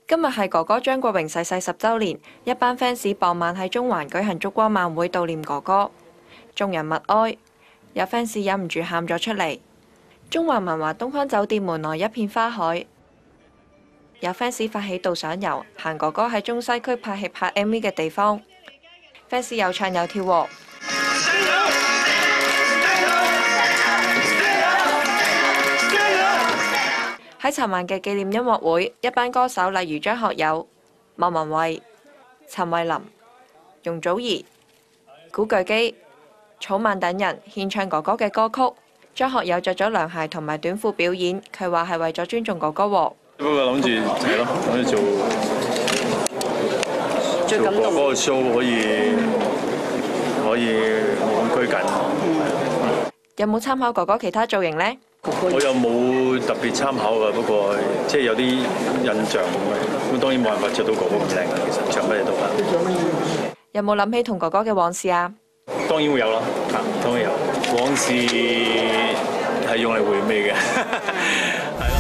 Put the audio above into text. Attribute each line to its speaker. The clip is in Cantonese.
Speaker 1: 今日係哥哥張國榮逝世10週年，一班 fans 傍晚喺中環舉行燭光晚會悼念哥哥，眾人默哀，有 fans 忍唔住喊咗出嚟。中環文華東方酒店門內一片花海，有 fans 發起導賞遊，行哥哥喺中西區拍戲拍 MV 嘅地方 ，fans 有唱有跳喎。喺尋晚嘅紀念音樂會，一班歌手例如張學友、莫文蔚、陳慧琳、容祖兒、古巨基、草蜢等人獻唱哥哥嘅歌曲。張學友着咗涼鞋同埋短褲表演，佢話係為咗尊重哥哥喎。
Speaker 2: 不過諗住係咯，諗住做哥哥嘅 show 可以冇咁拘謹。
Speaker 1: 有冇參考哥哥其他造型呢？
Speaker 2: 我又冇特別參考㗎，不過即係有啲印象咁當然冇辦法着到哥哥咁靚啦，其實着乜嘢都得。
Speaker 1: 有冇諗起同哥哥嘅往事啊？
Speaker 2: 當然會有啦，當然有。往事係用嚟回味嘅，係咯。